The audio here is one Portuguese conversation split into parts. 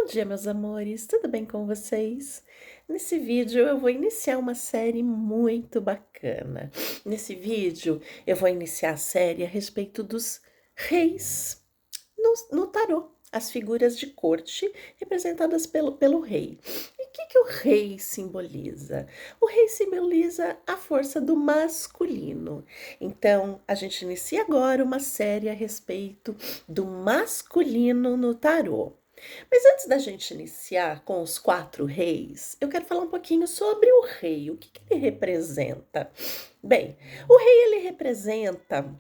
Bom dia, meus amores, tudo bem com vocês? Nesse vídeo eu vou iniciar uma série muito bacana. Nesse vídeo eu vou iniciar a série a respeito dos reis no tarô, as figuras de corte representadas pelo rei. E o que o rei simboliza? O rei simboliza a força do masculino. Então, a gente inicia agora uma série a respeito do masculino no tarô. Mas antes da gente iniciar com os 4 reis, eu quero falar um pouquinho sobre o rei, o que ele representa. Bem, o rei ele representa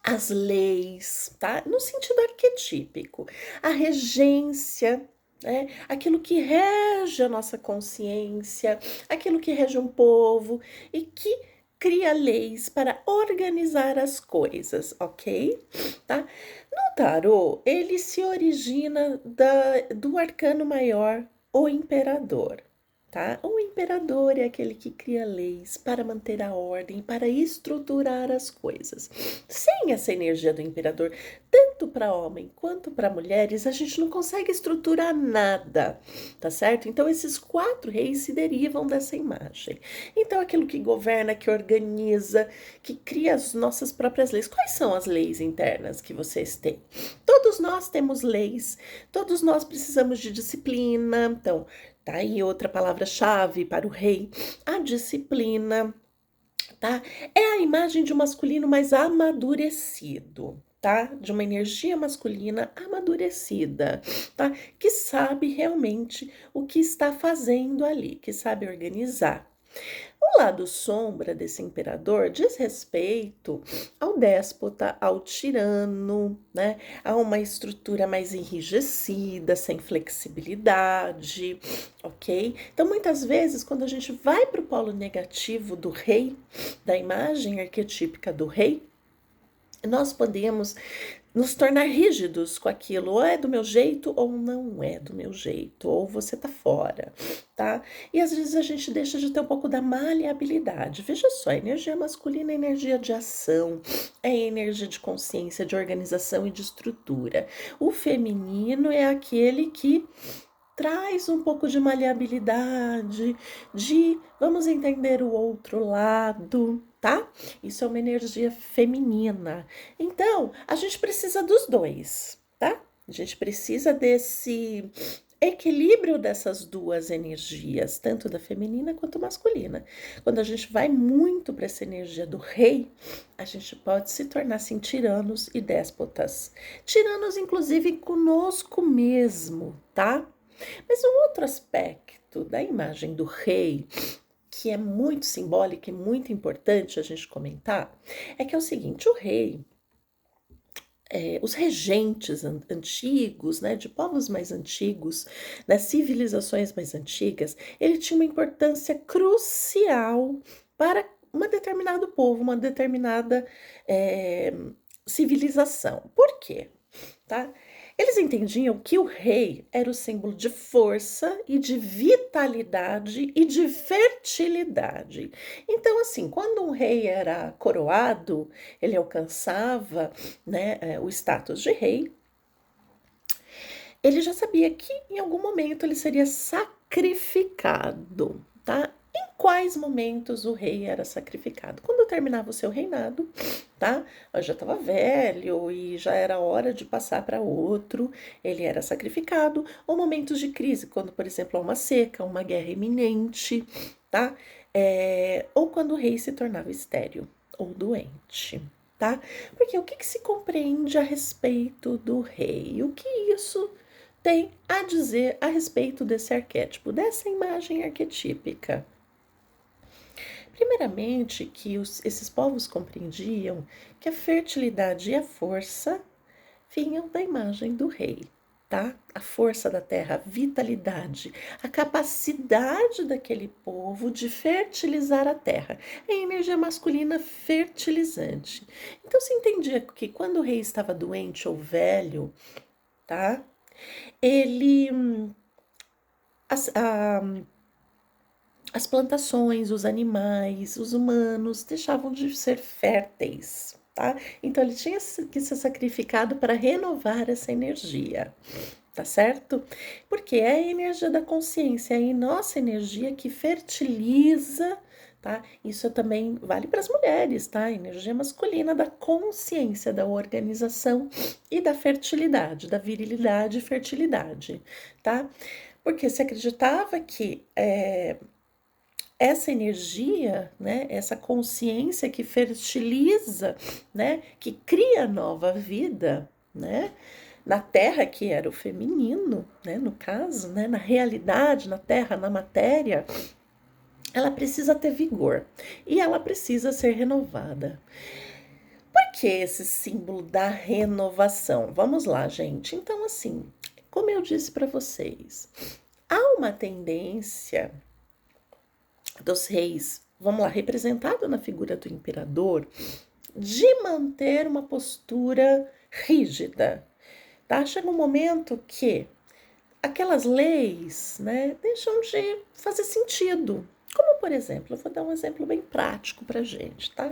as leis, tá? No sentido arquetípico, a regência, né? Aquilo que rege a nossa consciência, aquilo que rege um povo e que cria leis para organizar as coisas, ok? Tá? No tarô, ele se origina do arcano maior, o imperador. Tá? O imperador é aquele que cria leis para manter a ordem, para estruturar as coisas. Sem essa energia do imperador, tanto para homem quanto para mulheres, a gente não consegue estruturar nada, tá certo? Então, esses 4 reis se derivam dessa imagem. Então, aquilo que governa, que organiza, que cria as nossas próprias leis. Quais são as leis internas que vocês têm? Todos nós temos leis, todos nós precisamos de disciplina. Então, tá aí outra palavra-chave para o rei, a disciplina, tá? É a imagem de um masculino mais amadurecido, tá? De uma energia masculina amadurecida, tá? Que sabe realmente o que está fazendo ali, que sabe organizar. O lado sombra desse imperador diz respeito ao déspota, ao tirano, né? A uma estrutura mais enrijecida, sem flexibilidade, ok? Então, muitas vezes, quando a gente vai para o polo negativo do rei, da imagem arquetípica do rei, nós podemos nos tornar rígidos com aquilo, ou é do meu jeito ou não é do meu jeito, ou você tá fora, tá? E às vezes a gente deixa de ter um pouco da maleabilidade. Veja só, a energia masculina é energia de ação, é energia de consciência, de organização e de estrutura. O feminino é aquele que traz um pouco de maleabilidade, de vamos entender o outro lado, tá? Isso é uma energia feminina. Então, a gente precisa dos dois, tá? A gente precisa desse equilíbrio dessas duas energias, tanto da feminina quanto masculina. Quando a gente vai muito para essa energia do rei, a gente pode se tornar assim tiranos e déspotas. Tiranos, inclusive, conosco mesmo, tá? Mas um outro aspecto da imagem do rei, que é muito simbólico e muito importante a gente comentar, é que é o seguinte: o rei, os regentes antigos, né, de povos mais antigos, das civilizações mais antigas, ele tinha uma importância crucial para um determinado povo, uma determinada civilização. Por quê? Tá? Eles entendiam que o rei era o símbolo de força e de vitalidade e de fertilidade. Então, assim, quando um rei era coroado, ele alcançava, né, o status de rei, ele já sabia que em algum momento ele seria sacrificado, tá? Em quais momentos o rei era sacrificado? Quando terminava o seu reinado, tá? Eu já estava velho e já era hora de passar para outro, ele era sacrificado, ou momentos de crise, quando, por exemplo, há uma seca, uma guerra iminente, tá? Ou quando o rei se tornava estéril ou doente, tá? Porque o que se compreende a respeito do rei? O que isso tem a dizer a respeito desse arquétipo, dessa imagem arquetípica? Primeiramente, que esses povos compreendiam que a fertilidade e a força vinham da imagem do rei, tá? A força da terra, a vitalidade, a capacidade daquele povo de fertilizar a terra. É a energia masculina fertilizante. Então se entendia que quando o rei estava doente ou velho, tá? Ele as, a, as plantações, os animais, os humanos deixavam de ser férteis, tá? Então ele tinha que ser sacrificado para renovar essa energia, tá certo? Porque é a energia da consciência, é a nossa energia que fertiliza, tá? Isso também vale para as mulheres, tá? A energia masculina da consciência, da organização e da fertilidade, da virilidade e fertilidade, tá? Porque se acreditava que essa energia, né, essa consciência que fertiliza, né, que cria nova vida, né, na Terra, que era o feminino, né, no caso, né, na realidade, na Terra, na matéria, ela precisa ter vigor e ela precisa ser renovada. Por que esse símbolo da renovação? Vamos lá, gente. Então, assim, como eu disse para vocês, há uma tendência dos reis, vamos lá, representado na figura do imperador, de manter uma postura rígida, tá? Chega um momento que aquelas leis, né, deixam de fazer sentido. Como, por exemplo, eu vou dar um exemplo bem prático pra gente, tá?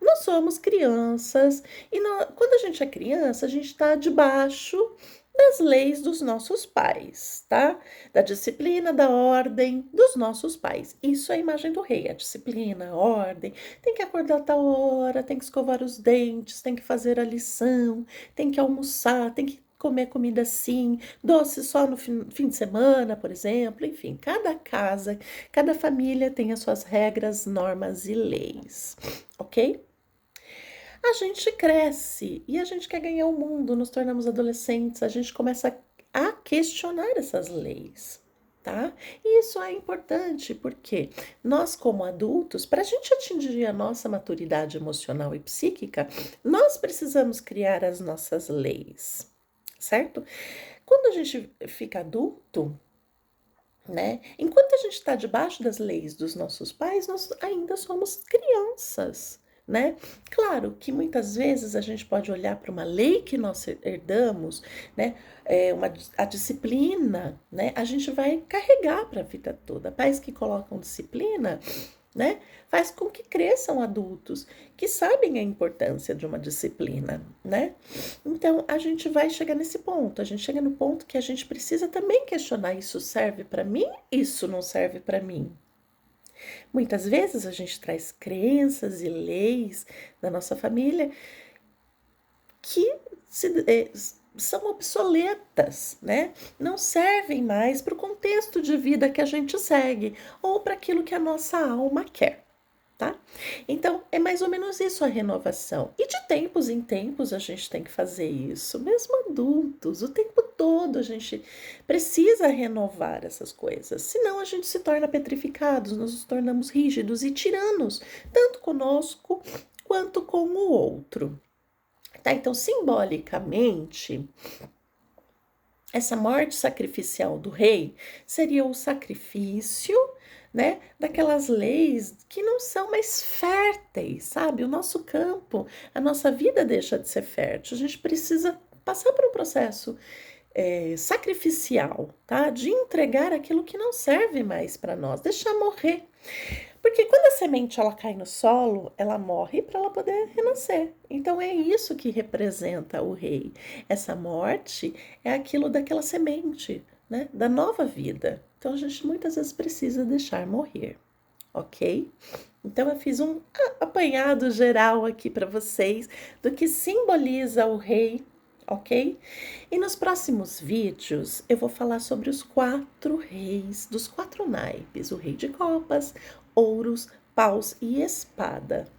Nós somos crianças e quando a gente é criança, a gente está debaixo das leis dos nossos pais, tá? Da disciplina, da ordem dos nossos pais. Isso é a imagem do rei, a disciplina, a ordem. Tem que acordar a tal hora, tem que escovar os dentes, tem que fazer a lição, tem que almoçar, tem que comer comida assim, doce só no fim de semana, por exemplo. Enfim, cada casa, cada família tem as suas regras, normas e leis, ok? A gente cresce e a gente quer ganhar o mundo, nos tornamos adolescentes, a gente começa a questionar essas leis, tá? E isso é importante porque nós, como adultos, para a gente atingir a nossa maturidade emocional e psíquica, nós precisamos criar as nossas leis, certo? Quando a gente fica adulto, né? Enquanto a gente está debaixo das leis dos nossos pais, nós ainda somos crianças, né? Claro que muitas vezes a gente pode olhar para uma lei que nós herdamos, né? A disciplina, né? A gente vai carregar para a vida toda. Pais que colocam disciplina, né? Faz com que cresçam adultos que sabem a importância de uma disciplina, né? Então a gente vai chegar nesse ponto, a gente chega no ponto que a gente precisa também questionar: isso serve para mim? Isso não serve para mim? Muitas vezes a gente traz crenças e leis da nossa família que são obsoletas, né? Não servem mais para o contexto de vida que a gente segue ou para aquilo que a nossa alma quer, tá? Então, é mais ou menos isso a renovação. E de tempos em tempos a gente tem que fazer isso, mesmo adultos, o tempo todo a gente precisa renovar essas coisas, senão a gente se torna petrificados, nós nos tornamos rígidos e tiranos, tanto conosco quanto com o outro. Tá? Então, simbolicamente, essa morte sacrificial do rei seria o sacrifício, né, daquelas leis que não são mais férteis, sabe? O nosso campo, a nossa vida deixa de ser fértil. A gente precisa passar por um processo sacrificial, tá? De entregar aquilo que não serve mais para nós, deixar morrer. Porque quando a semente ela cai no solo, ela morre para ela poder renascer. Então é isso que representa o rei. Essa morte é aquilo daquela semente, né? Da nova vida. Então a gente muitas vezes precisa deixar morrer, ok? Então eu fiz um apanhado geral aqui para vocês do que simboliza o rei, ok? E nos próximos vídeos eu vou falar sobre os 4 reis dos 4 naipes: o rei de copas, ouros, paus e espada.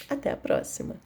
Até a próxima!